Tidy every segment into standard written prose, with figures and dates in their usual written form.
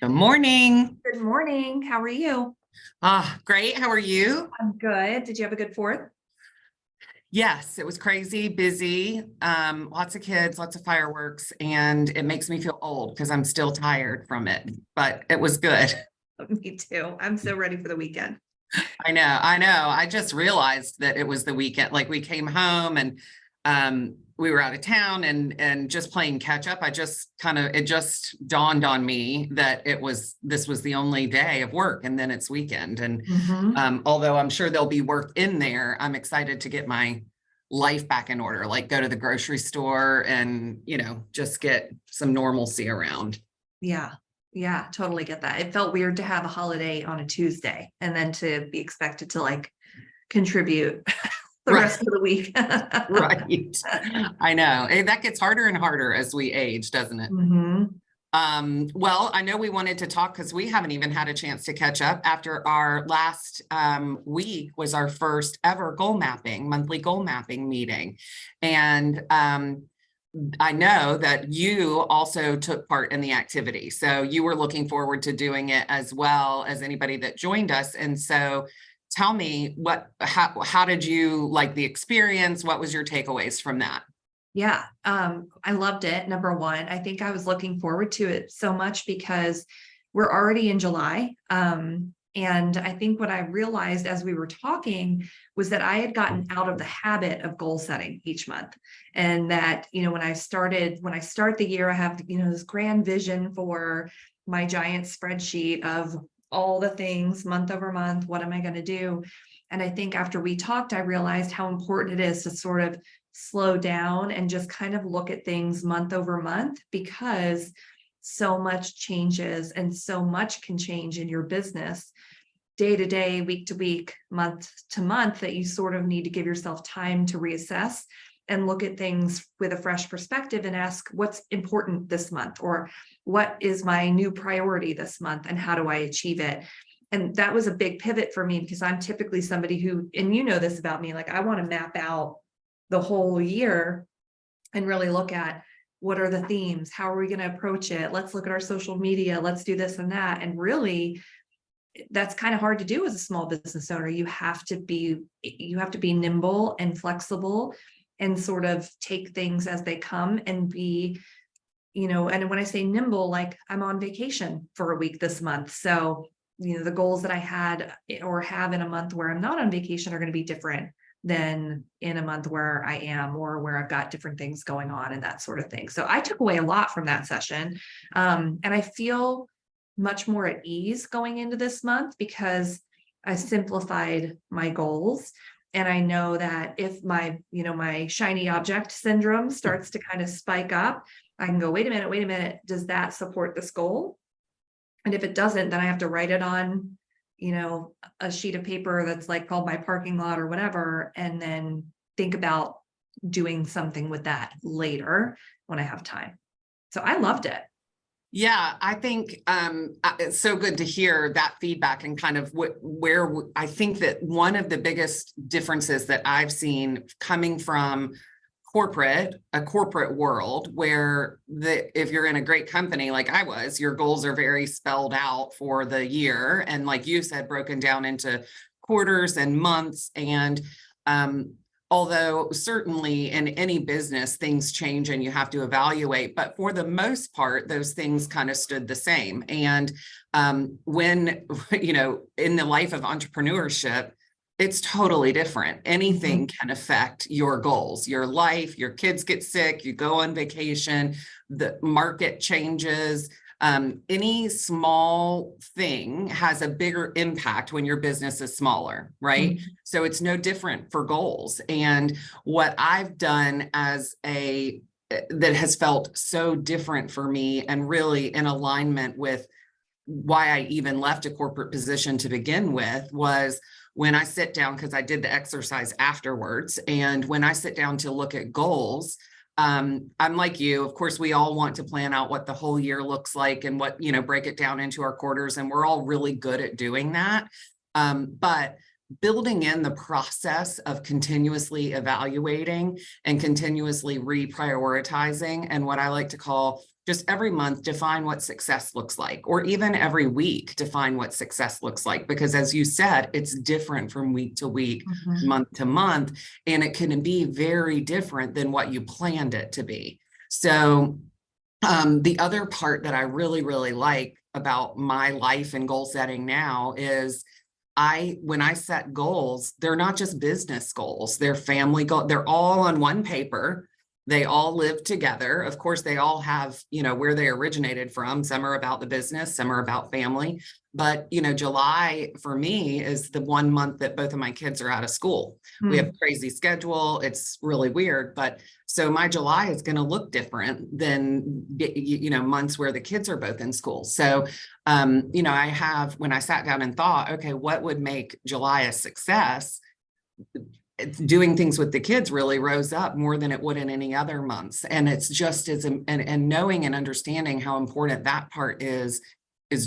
Good morning. Good morning. How are you? Great. How are you? I'm good. Did you have a good fourth? Yes, it was crazy, busy, lots of kids, lots of fireworks, and it makes me feel old because I'm still tired from it, but it was good. Me too. I'm so ready for the weekend. I know. I just realized that it was the weekend. Like we came home and we were out of town and just playing catch up. It just dawned on me that this was the only day of work and then it's weekend. And although I'm sure there'll be work in there, I'm excited to get my life back in order, like go to the grocery store and, just get some normalcy around. Yeah. Yeah, totally get that. It felt weird to have a holiday on a Tuesday and then to be expected to contribute the Right. rest of the week. Right. I know. That gets harder and harder as we age, doesn't it? Well, I know we wanted to talk because we haven't even had a chance to catch up after our last week was our first ever monthly goal mapping meeting. And I know that you also took part in the activity. So you were looking forward to doing it as well as anybody that joined us. And so tell me how did you like the experience? What was your takeaways from that? Yeah, I loved it. Number one, I think I was looking forward to it so much because we're already in July. And I think what I realized as we were talking was that I had gotten out of the habit of goal setting each month. And that, when I start the year, I have, this grand vision for my giant spreadsheet of all the things month over month. What am I going to do? And I think after we talked, I realized how important it is to sort of slow down and just kind of look at things month over month, because so much changes and so much can change in your business day to day, week to week, month to month, that you sort of need to give yourself time to reassess and look at things with a fresh perspective and ask what's important this month, or what is my new priority this month and how do I achieve it? And that was a big pivot for me because I'm typically somebody who, and you know this about me, I want to map out the whole year and really look at what are the themes, how are we going to approach it? Let's look at our social media, let's do this and that. And really, that's kind of hard to do as a small business owner. You have to be nimble and flexible and sort of take things as they come and be, and when I say nimble, I'm on vacation for a week this month. So, the goals that I had or have in a month where I'm not on vacation are going to be different than in a month where I am, or where I've got different things going on and that sort of thing. So I took away a lot from that session. And I feel much more at ease going into this month because I simplified my goals. And I know that if my shiny object syndrome starts to kind of spike up, I can go, wait a minute, does that support this goal? And if it doesn't, then I have to write it on a sheet of paper that's called my parking lot or whatever, and then think about doing something with that later when I have time. So I loved it. Yeah, I think it's so good to hear that feedback and kind of where I think that one of the biggest differences that I've seen coming from a corporate world, where if you're in a great company like I was, your goals are very spelled out for the year, and like you said, broken down into quarters and months. And although certainly in any business things change and you have to evaluate, but for the most part those things kind of stood the same. And when in the life of entrepreneurship, it's totally different. Anything can affect your goals, your life. Your kids get sick, you go on vacation, the market changes. Any small thing has a bigger impact when your business is smaller, right? So it's no different for goals. And what I've done that has felt so different for me and really in alignment with why I even left a corporate position to begin with was when I sit down, because I did the exercise afterwards. And when I sit down to look at goals, I'm like you, of course, we all want to plan out what the whole year looks like and break it down into our quarters. And we're all really good at doing that. But building in the process of continuously evaluating and continuously reprioritizing, and what I like to call just every month define what success looks like, or even every week define what success looks like, because as you said, it's different from week to week, month to month, and it can be very different than what you planned it to be. So the other part that I really, really like about my life and goal setting now is when I set goals, they're not just business goals, they're family goals. They're all on one paper. They all live together. Of course, they all have, where they originated from. Some are about the business, some are about family. But, July for me is the 1 month that both of my kids are out of school. We have a crazy schedule. It's really weird. But so my July is going to look different than, months where the kids are both in school. So, when I sat down and thought, okay, what would make July a success? Doing things with the kids really rose up more than it would in any other months. And it's just as, and knowing and understanding how important that part is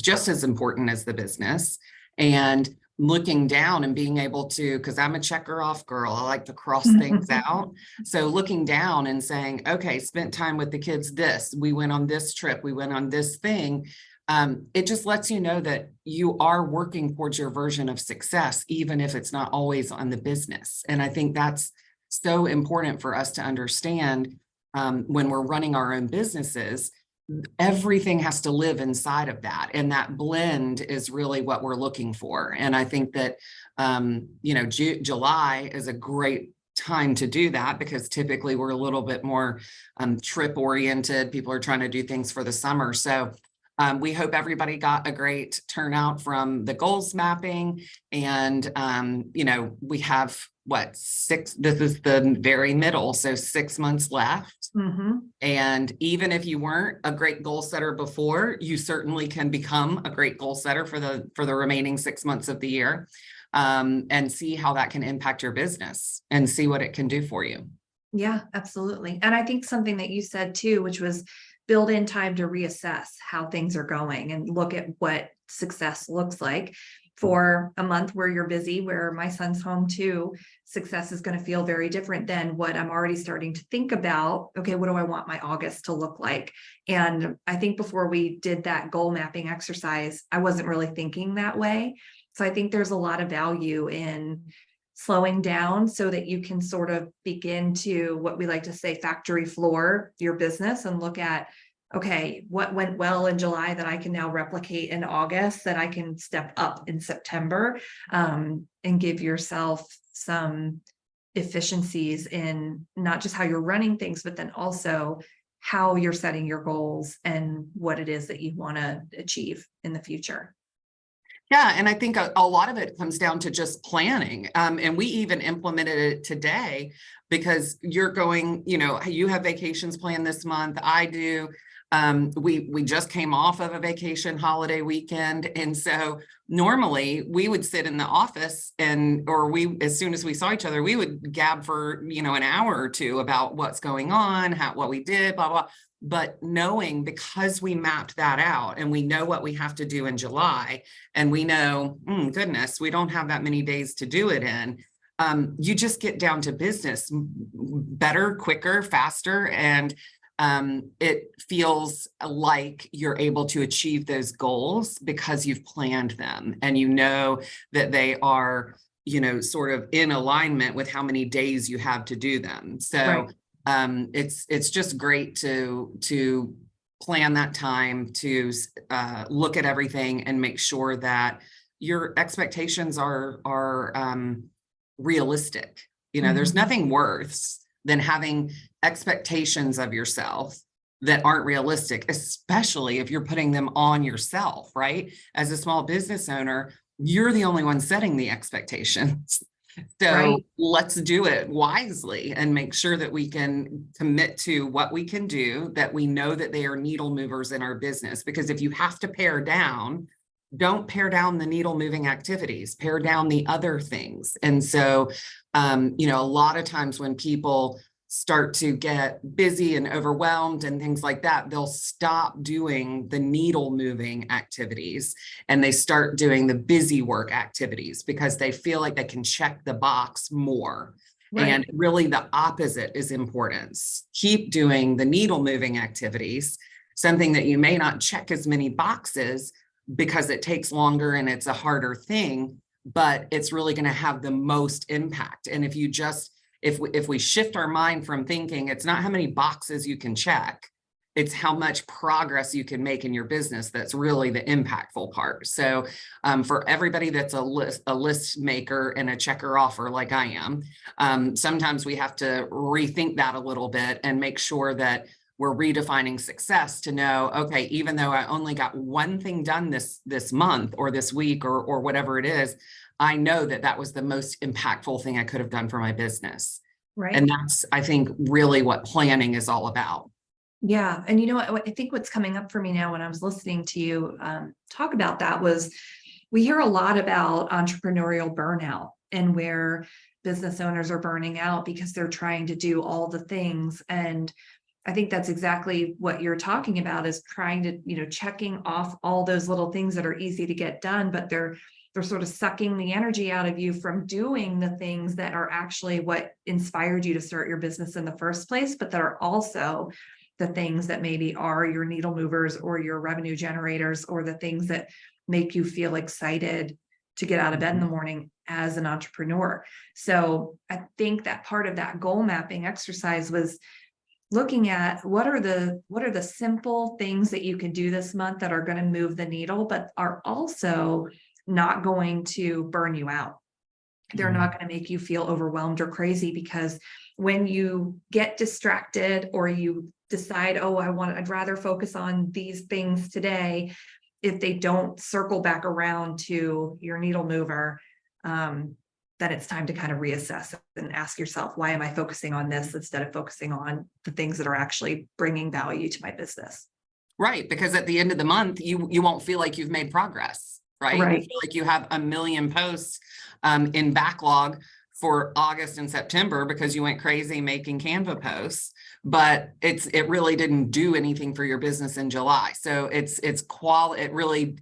just as important as the business. And looking down and being able to, because I'm a checker off girl, I like to cross things out. So looking down and saying, okay, spent time with the kids, we went on this trip, we went on this thing. It just lets you know that you are working towards your version of success, even if it's not always on the business. And I think that's so important for us to understand when we're running our own businesses. Everything has to live inside of that. And that blend is really what we're looking for. And I think that, July is a great time to do that, because typically we're a little bit more trip oriented. People are trying to do things for the summer. So we hope everybody got a great turnout from the goals mapping. And, we have this is the very middle. So 6 months left. And even if you weren't a great goal setter before, you certainly can become a great goal setter for the remaining 6 months of the year, and see how that can impact your business and see what it can do for you. Yeah, absolutely. And I think something that you said too, which was build in time to reassess how things are going and look at what success looks like. For a month where you're busy, where my son's home too, success is going to feel very different than what I'm already starting to think about. Okay, what do I want my August to look like? And I think before we did that goal mapping exercise, I wasn't really thinking that way. So I think there's a lot of value in slowing down so that you can sort of begin to, what we like to say, factory floor your business and look at, okay, what went well in July that I can now replicate in August, that I can step up in September, and give yourself some efficiencies in not just how you're running things, but then also how you're setting your goals and what it is that you want to achieve in the future. Yeah, and I think a lot of it comes down to just planning. And we even implemented it today, because you're going, you have vacations planned this month. I do. We just came off of a vacation holiday weekend. And so normally we would sit in the office as soon as we saw each other, we would gab for, an hour or two about what's going on, what we did, blah, blah. But knowing, because we mapped that out and we know what we have to do in July, and we know, goodness, we don't have that many days to do it in. You just get down to business better, quicker, faster. And it feels like you're able to achieve those goals because you've planned them and you know that they are, sort of in alignment with how many days you have to do them. So right. It's just great to plan that time, to look at everything and make sure that your expectations are realistic. There's nothing worse than having expectations of yourself that aren't realistic, especially if you're putting them on yourself, right? As a small business owner, you're the only one setting the expectations. So right. Let's do it wisely and make sure that we can commit to what we can do, that we know that they are needle movers in our business. Because if you have to pare down, don't pare down the needle moving activities, pare down the other things. And so, a lot of times when people start to get busy and overwhelmed and things like that, they'll stop doing the needle moving activities and they start doing the busy work activities because they feel like they can check the box more. Right. And really the opposite is importance. Keep doing the needle moving activities, something that you may not check as many boxes because it takes longer and it's a harder thing, but it's really going to have the most impact. And if you just, if we shift our mind from thinking it's not how many boxes you can check, it's how much progress you can make in your business that's really the impactful part. So for everybody that's a list maker and a checker offer like I am, sometimes we have to rethink that a little bit and make sure that we're redefining success to know, okay, even though I only got one thing done this month or this week or whatever it is, I know that that was the most impactful thing I could have done for my business. Right. And that's, I think, really what planning is all about. Yeah. And you know what, I think what's coming up for me now when I was listening to you talk about that was we hear a lot about entrepreneurial burnout and where business owners are burning out because they're trying to do all the things. And I think that's exactly what you're talking about, is trying to, you know, checking off all those little things that are easy to get done, but they're sort of sucking the energy out of you from doing the things that are actually what inspired you to start your business in the first place, but that are also the things that maybe are your needle movers or your revenue generators or the things that make you feel excited to get out of bed in the morning as an entrepreneur. So I think that part of that goal mapping exercise was looking at what are the simple things that you can do this month that are going to move the needle, but are also not going to burn you out. They're not going to make you feel overwhelmed or crazy, because when you get distracted or you decide, oh, I'd rather focus on these things today, if they don't circle back around to your needle mover, then it's time to kind of reassess and ask yourself, why am I focusing on this instead of focusing on the things that are actually bringing value to my business? Right. Because at the end of the month, you won't feel like you've made progress, right? Right. You feel like you have a million posts in backlog for August and September because you went crazy making Canva posts, but it really didn't do anything for your business in July. So it's quality.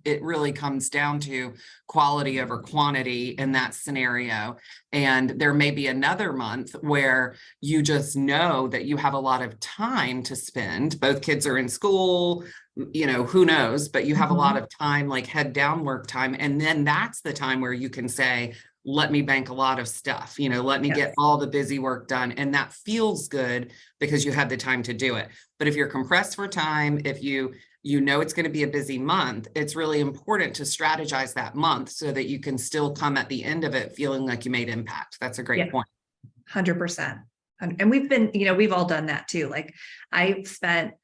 It really comes down to quality over quantity in that scenario. And there may be another month where you just know that you have a lot of time to spend. Both kids are in school, you know, who knows, but you have a lot of time, like head down work time. And then that's the time where you can say, let me bank a lot of stuff, you know, let me get all the busy work done. And that feels good because you had the time to do it. But if you're compressed for time, if you know it's going to be a busy month, it's really important to strategize that month so that you can still come at the end of it feeling like you made impact. That's a great point. 100%. And we've been, you know, we've all done that too. Like I spent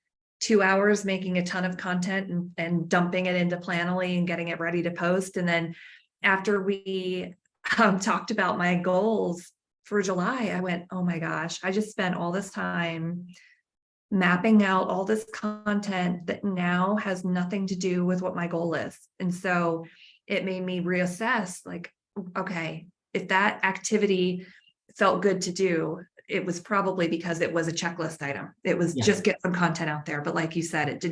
2 hours making a ton of content and dumping it into Planoly and getting it ready to post. And then after we talked about my goals for July, I went, oh my gosh, I just spent all this time mapping out all this content that now has nothing to do with what my goal is. And so it made me reassess, like, okay, if that activity felt good to do, it was probably because it was a checklist item. It was just get some content out there. But like you said,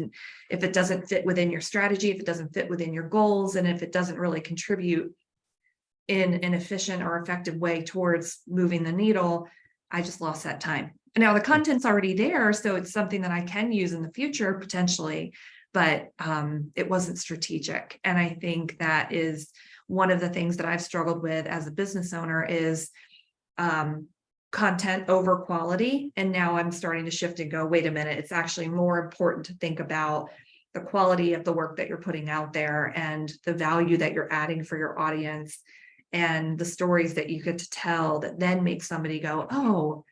if it doesn't fit within your strategy, if it doesn't fit within your goals, and if it doesn't really contribute in an efficient or effective way towards moving the needle, I just lost that time. And now the content's already there, so it's something that I can use in the future potentially, but it wasn't strategic. And I think that is one of the things that I've struggled with as a business owner is content over quality. And now I'm starting to shift and go, wait a minute, it's actually more important to think about the quality of the work that you're putting out there and the value that you're adding for your audience and the stories that you get to tell that then make somebody go, oh,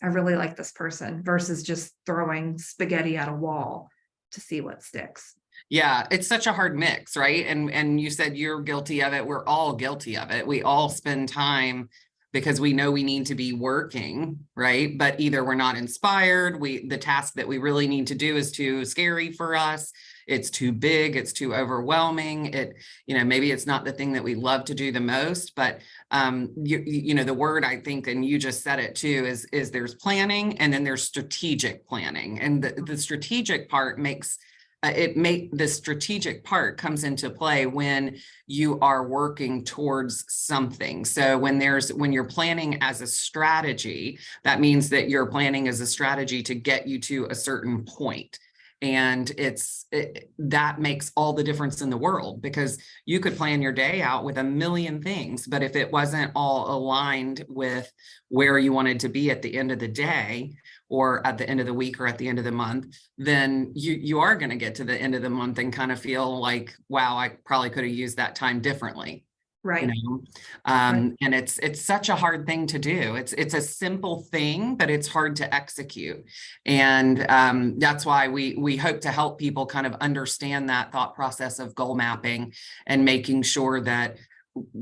I really like this person, versus just throwing spaghetti at a wall to see what sticks. Yeah, it's such a hard mix, right? And you said you're guilty of it. We're all guilty of it. We all spend time because we know we need to be working, right? But either we're not inspired, the task that we really need to do is too scary for us. It's too big, it's too overwhelming. Maybe it's not the thing that we love to do the most, but the word, I think, and you just said it too, is there's planning, and then there's strategic planning. And the strategic part the strategic part comes into play when you are working towards something. So when you're planning as a strategy, that means that you're planning as a strategy to get you to a certain point. And that makes all the difference in the world, because you could plan your day out with a million things, but if it wasn't all aligned with where you wanted to be at the end of the day, or at the end of the week, or at the end of the month, then you are going to get to the end of the month and kind of feel like, wow, I probably could have used that time differently. Right. And it's such a hard thing to do. It's a simple thing, but it's hard to execute. And that's why we hope to help people kind of understand that thought process of goal mapping, and making sure that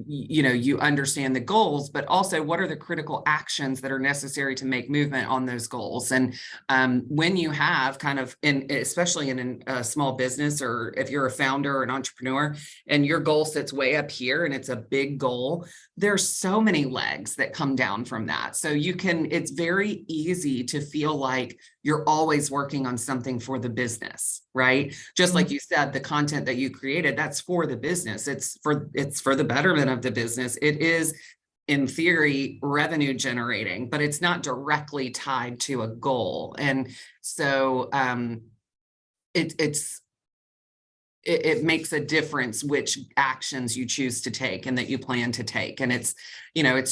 you understand the goals, but also what are the critical actions that are necessary to make movement on those goals. And when you have kind of, especially in a small business, or if you're a founder or an entrepreneur and your goal sits way up here and it's a big goal, there's so many legs that come down from that. So it's very easy to feel like you're always working on something for the business, right? Just like you said, the content that you created, that's for the business. It's for the betterment of the business. It is, in theory, revenue generating, but it's not directly tied to a goal. And so it makes a difference which actions you choose to take and that you plan to take. And it's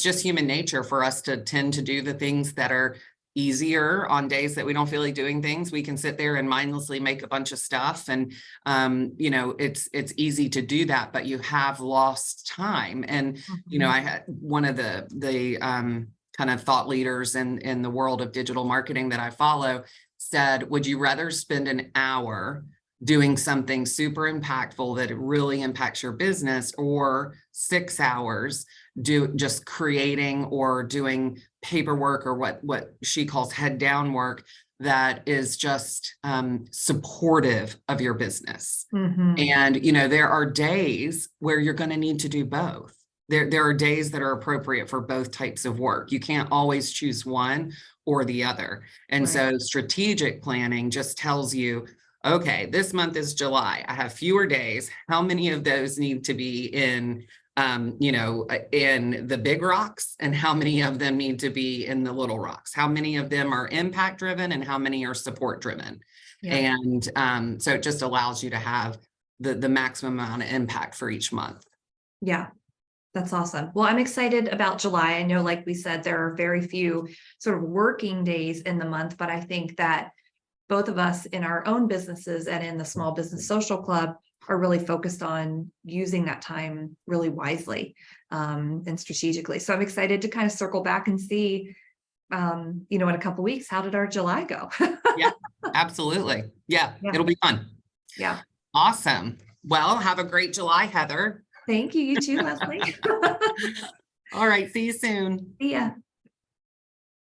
just human nature for us to tend to do the things that are easier on days that we don't feel like doing things. We can sit there and mindlessly make a bunch of stuff, and it's easy to do that, but you have lost time. And I had one of the kind of thought leaders in the world of digital marketing that I follow said, would you rather spend an hour doing something super impactful that really impacts your business, or 6 hours just creating or doing paperwork, or what she calls head down work, that is just supportive of your business? And there are days where you're going to need to do both. There are days that are appropriate for both types of work. You can't always choose one or the other. And so strategic planning just tells you, okay, this month is July. I have fewer days. How many of those need to be in the big rocks, and how many of them need to be in the little rocks? How many of them are impact driven, and how many are support driven? Yeah. And so it just allows you to have the maximum amount of impact for each month. Yeah. That's awesome. Well, I'm excited about July. I know, like we said, there are very few sort of working days in the month, but I think that both of us in our own businesses and in the Small Business Social Club are really focused on using that time really wisely and strategically. So I'm excited to kind of circle back and see, in a couple of weeks, how did our July go? Yeah, absolutely. Yeah, it'll be fun. Yeah. Awesome. Well, have a great July, Heather. Thank you. You too, Leslie. All right. See you soon. See ya.